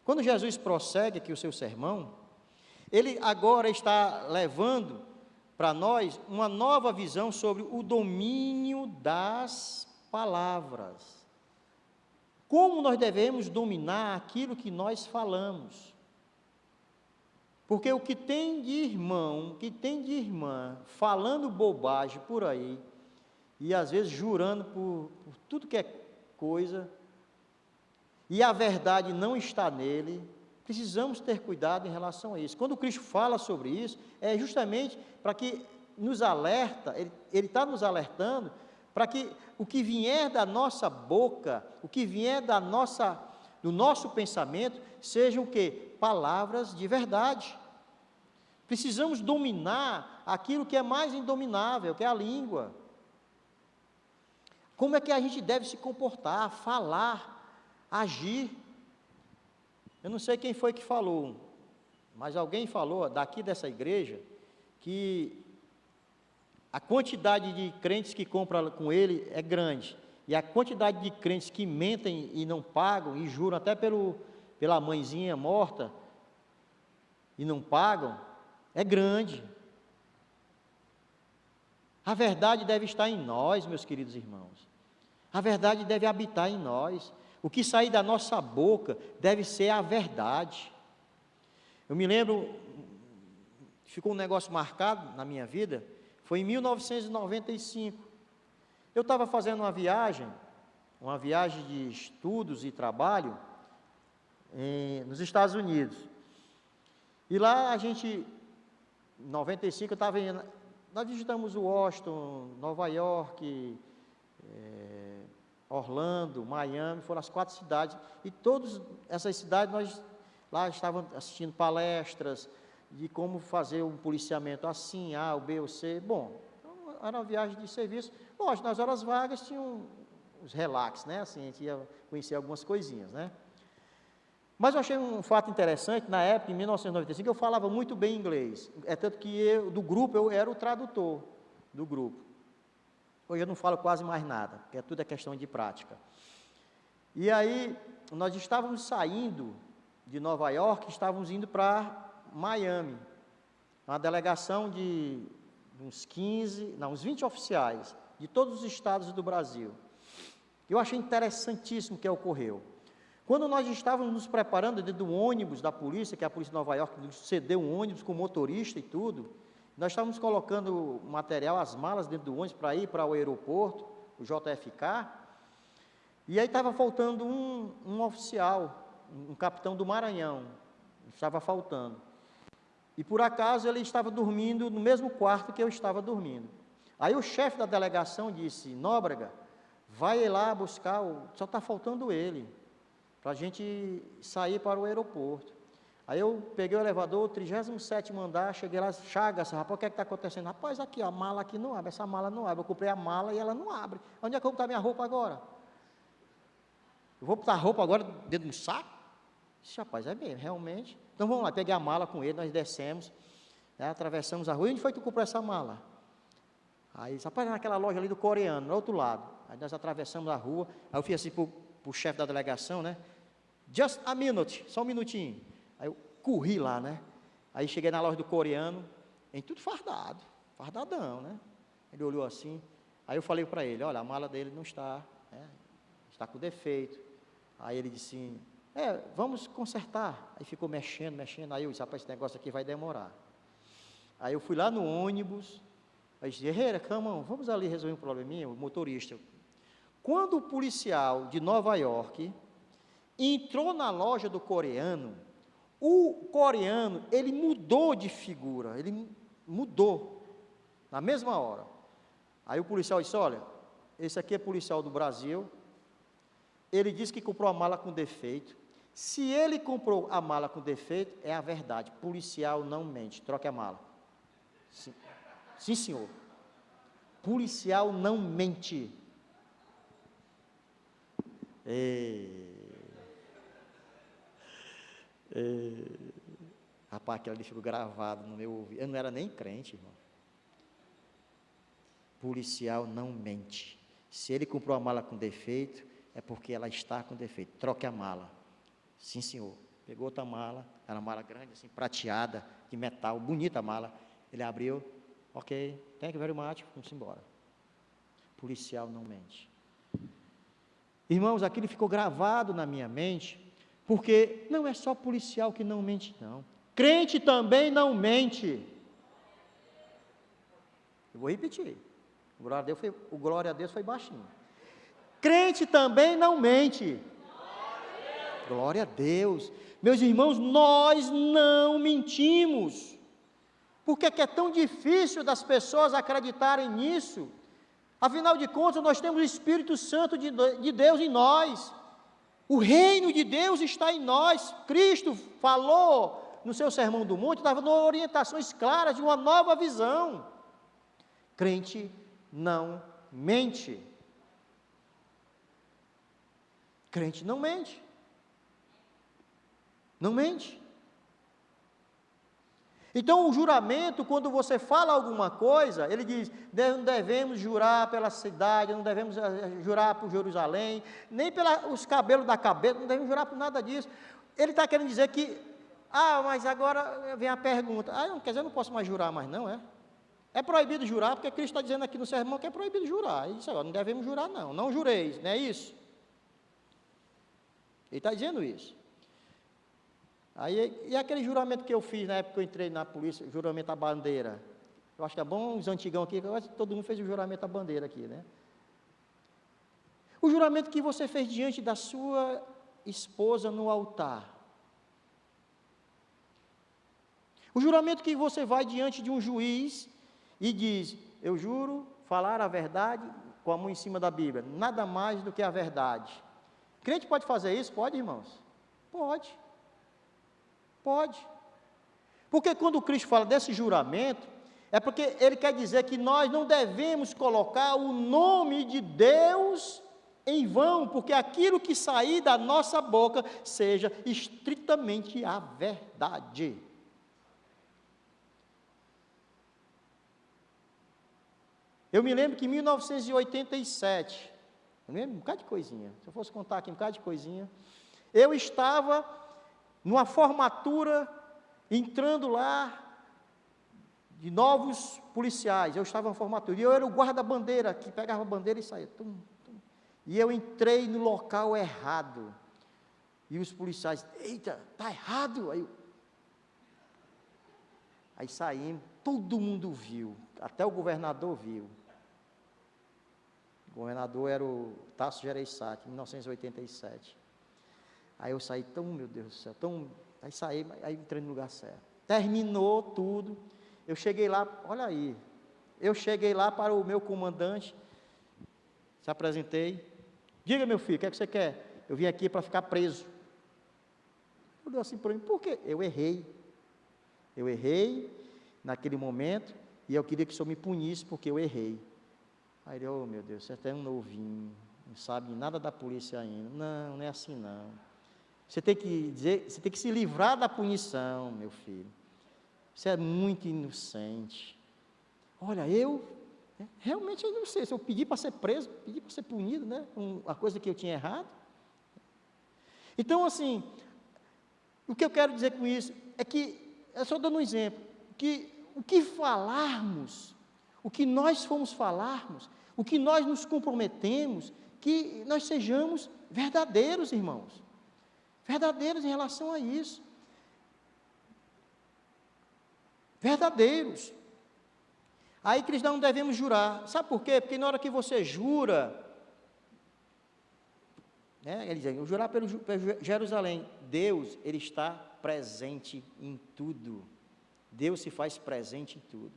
Quando Jesus prossegue aqui o seu sermão, ele agora está levando para nós uma nova visão sobre o domínio das palavras. Como nós devemos dominar aquilo que nós falamos. Porque o que tem de irmão, o que tem de irmã, falando bobagem por aí, e às vezes jurando por tudo que é coisa, e a verdade não está nele, precisamos ter cuidado em relação a isso. Quando Cristo fala sobre isso, é justamente para que nos alerta, Ele está nos alertando, para que o que vier da nossa boca, o que vier do nosso pensamento, sejam o quê? Palavras de verdade. Precisamos dominar aquilo que é mais indominável, que é a língua. Como é que a gente deve se comportar, falar, agir? Eu não sei quem foi que falou, mas alguém falou daqui dessa igreja que a quantidade de crentes que compram com ele é grande, e a quantidade de crentes que mentem e não pagam, e juram até pela mãezinha morta, e não pagam, é grande. A verdade deve estar em nós, meus queridos irmãos. A verdade deve habitar em nós. O que sair da nossa boca deve ser a verdade. Eu me lembro, ficou um negócio marcado na minha vida, foi em 1995. Eu estava fazendo uma viagem de estudos e trabalho nos Estados Unidos. E lá a gente, em 95, eu estava indo, nós visitamos Washington, Nova York, Orlando, Miami, foram as 4 cidades, e todas essas cidades nós lá estávamos assistindo palestras de como fazer um policiamento assim, A, o B ou C. Bom, era uma viagem de serviço. Lógico, nas horas vagas tinham os relax, né? Assim, a gente ia conhecer algumas coisinhas, né? Mas eu achei um fato interessante, na época, em 1995, eu falava muito bem inglês, é tanto que eu era o tradutor do grupo. Hoje eu não falo quase mais nada, porque tudo é questão de prática. E aí, nós estávamos saindo de Nova York, estávamos indo para Miami, uma delegação de uns 20 oficiais, de todos os estados do Brasil. Eu achei interessantíssimo o que ocorreu. Quando nós estávamos nos preparando dentro do ônibus da polícia, que a polícia de Nova York nos cedeu um ônibus com motorista e tudo, nós estávamos colocando material, as malas dentro do ônibus para ir para o aeroporto, o JFK, e aí estava faltando um oficial, um capitão do Maranhão, estava faltando. E por acaso ele estava dormindo no mesmo quarto que eu estava dormindo. Aí o chefe da delegação disse: Nóbrega, vai lá buscar, só está faltando ele, para a gente sair para o aeroporto. Aí eu peguei o elevador, 37º andar, cheguei lá, Chagas, rapaz, o que é que está acontecendo? Rapaz, aqui, a mala aqui não abre, essa mala não abre. Eu comprei a mala e ela não abre. Onde é que eu vou botar minha roupa agora? Eu vou botar a roupa agora dentro do saco? Esse rapaz, é mesmo, realmente. Então vamos lá, peguei a mala com ele, nós descemos, né, atravessamos a rua. E onde foi que tu comprou essa mala? Aí, rapaz, naquela loja ali do coreano, no outro lado. Aí nós atravessamos a rua, aí eu fiz assim para o chefe da delegação, né? Just a minute, só um minutinho. Aí eu corri lá, né? Aí cheguei na loja do coreano, em tudo fardado, fardadão, né? Ele olhou assim, aí eu falei para ele: olha, a mala dele não está, né, está com defeito. Aí ele disse assim: vamos consertar. Aí ficou mexendo, aí eu disse: rapaz, esse negócio aqui vai demorar. Aí eu fui lá no ônibus, aí disse: Herrera, calma, vamos ali resolver um probleminha, o motorista. Quando o policial de Nova York entrou na loja do coreano, o coreano, ele mudou de figura, ele mudou, na mesma hora. Aí o policial disse: olha, esse aqui é policial do Brasil, ele disse que comprou a mala com defeito. Se ele comprou a mala com defeito, é a verdade, policial não mente, troque a mala. Sim, sim senhor, policial não mente. Rapaz, aquilo ali ficou gravado no meu ouvido. Eu não era nem crente, irmão. Policial não mente. Se ele comprou a mala com defeito, é porque ela está com defeito. Troque a mala. Sim, senhor. Pegou outra mala, era uma mala grande, assim, prateada, de metal, bonita a mala. Ele abriu, ok, thank you very much, vamos embora. Policial não mente. Irmãos, aquilo ficou gravado na minha mente, porque não é só policial que não mente, não. Crente também não mente. Eu vou repetir. O glória a Deus foi baixinho. Crente também não mente. Glória a Deus. Meus irmãos, nós não mentimos. Por que é tão difícil das pessoas acreditarem nisso? Afinal de contas, nós temos o Espírito Santo de Deus em nós. O reino de Deus está em nós. Cristo falou no seu Sermão do Monte, dando orientações claras de uma nova visão. Crente não mente. Crente não mente. Não mente. Então, o juramento, quando você fala alguma coisa, ele diz: não devemos jurar pela cidade, não devemos jurar por Jerusalém, nem pelos cabelos da cabeça, não devemos jurar por nada disso. Ele está querendo dizer que, mas agora vem a pergunta: não, quer dizer, eu não posso mais jurar mais não, é? É proibido jurar, porque Cristo está dizendo aqui no sermão que é proibido jurar. Ele disse: não devemos jurar não jureis, não é isso? Ele está dizendo isso. Aí, e aquele juramento que eu fiz na época que eu entrei na polícia, juramento à bandeira? Eu acho que é bom os antigão aqui, eu acho que todo mundo fez o juramento à bandeira aqui, né? O juramento que você fez diante da sua esposa no altar. O juramento que você vai diante de um juiz e diz: eu juro falar a verdade, com a mão em cima da Bíblia, nada mais do que a verdade. Crente pode fazer isso? Pode, irmãos? Pode. Pode. Porque quando Cristo fala desse juramento, é porque ele quer dizer que nós não devemos colocar o nome de Deus em vão, porque aquilo que sair da nossa boca seja estritamente a verdade. Eu me lembro que em 1987, eu me lembro um bocado de coisinha, se eu fosse contar aqui um bocado de coisinha, eu estava numa formatura, entrando lá, de novos policiais, eu estava na formatura, e eu era o guarda-bandeira, que pegava a bandeira e saía, e eu entrei no local errado, e os policiais: eita, está errado, aí saímos, todo mundo viu, até o governador viu. O governador era o Tasso Gereissati, em 1987. Aí eu saí meu Deus do céu, aí saí, aí entrei no lugar certo. terminou tudo. Eu cheguei lá, olha aí, eu cheguei lá para o meu comandante, se apresentei, diga meu filho, o que é que você quer? Eu vim aqui para ficar preso. Ele falou assim para mim, por quê? Eu errei naquele momento, e eu queria que o senhor me punisse porque eu errei. Aí ele, oh meu Deus, você é até um novinho, não sabe nada da polícia ainda. Não, não é assim não. Você tem que dizer, você tem que se livrar da punição, meu filho. Você é muito inocente. Olha, realmente eu não sei, se eu pedi para ser preso, pedi para ser punido, né? Uma coisa que eu tinha errado. Então, assim, o que eu quero dizer com isso é que, só dando um exemplo, que o que falarmos, o que nós formos falarmos, o que nós nos comprometemos, que nós sejamos verdadeiros, irmãos, verdadeiros em relação a isso, verdadeiros. Aí cristãos não devemos jurar, sabe por quê? Porque na hora que você jura, né, ele diz, jurar pelo Jerusalém, Deus, Ele está presente em tudo, Deus se faz presente em tudo,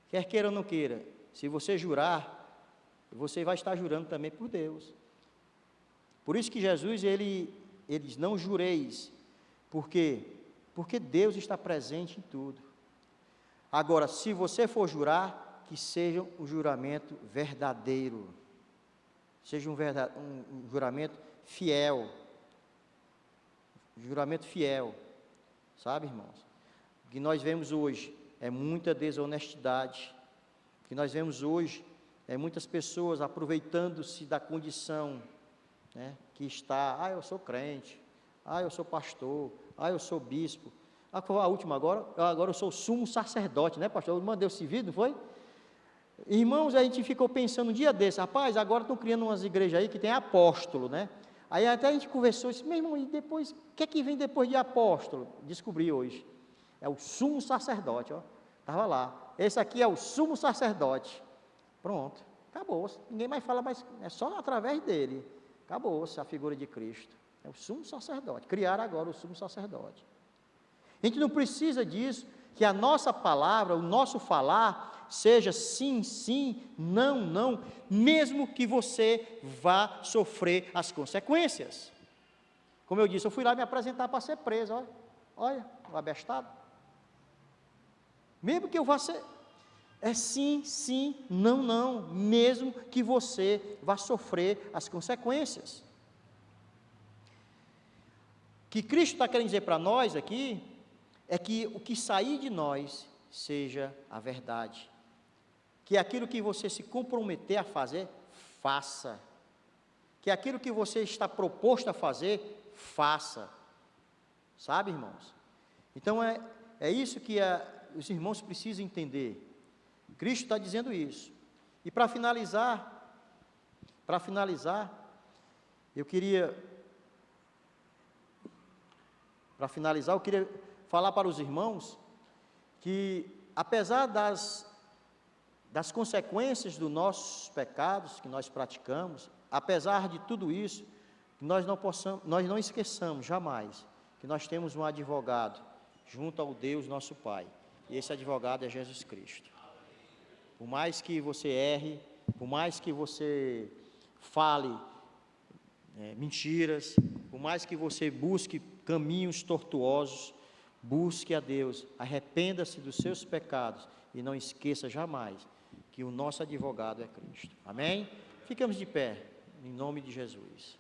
quer queira ou não queira, se você jurar, você vai estar jurando também por Deus. Por isso que Jesus, ele diz, não jureis, por quê? Porque Deus está presente em tudo. Agora, se você for jurar, que seja um juramento verdadeiro, seja um juramento fiel, juramento fiel, sabe, irmãos? O que nós vemos hoje é muita desonestidade, o que nós vemos hoje é muitas pessoas aproveitando-se da condição, né, que está, eu sou crente, eu sou pastor, eu sou bispo, a última agora eu sou sumo sacerdote, né, pastor? Eu mandei esse vídeo, não foi? Irmãos, a gente ficou pensando um dia desse, rapaz, agora estão criando umas igrejas aí que tem apóstolo, né? Aí até a gente conversou, disse, meu irmão, e depois, o que é que vem depois de apóstolo? Descobri hoje, é o sumo sacerdote, ó, estava lá, esse aqui é o sumo sacerdote, pronto, acabou, ninguém mais fala, mas é só através dele, acabou-se a figura de Cristo, é o sumo sacerdote, criaram agora o sumo sacerdote. A gente não precisa disso, que a nossa palavra, o nosso falar, seja sim, sim, não, não, mesmo que você vá sofrer as consequências. Como eu disse, eu fui lá me apresentar para ser preso, olha, o abestado. Mesmo que eu vá ser, é sim, sim, não, não, mesmo que você vá sofrer as consequências. O que Cristo está querendo dizer para nós aqui, é que o que sair de nós seja a verdade, que aquilo que você se comprometer a fazer, faça, que aquilo que você está proposto a fazer, faça, sabe, irmãos? Então é isso que os irmãos precisam entender, Cristo está dizendo isso. E para finalizar, eu queria falar para os irmãos que, apesar das consequências dos nossos pecados que nós praticamos, apesar de tudo isso, nós não esqueçamos jamais que nós temos um advogado junto ao Deus nosso Pai, e esse advogado é Jesus Cristo. Por mais que você erre, por mais que você fale mentiras, por mais que você busque caminhos tortuosos, busque a Deus, arrependa-se dos seus pecados e não esqueça jamais que o nosso advogado é Cristo. Amém? Ficamos de pé, em nome de Jesus.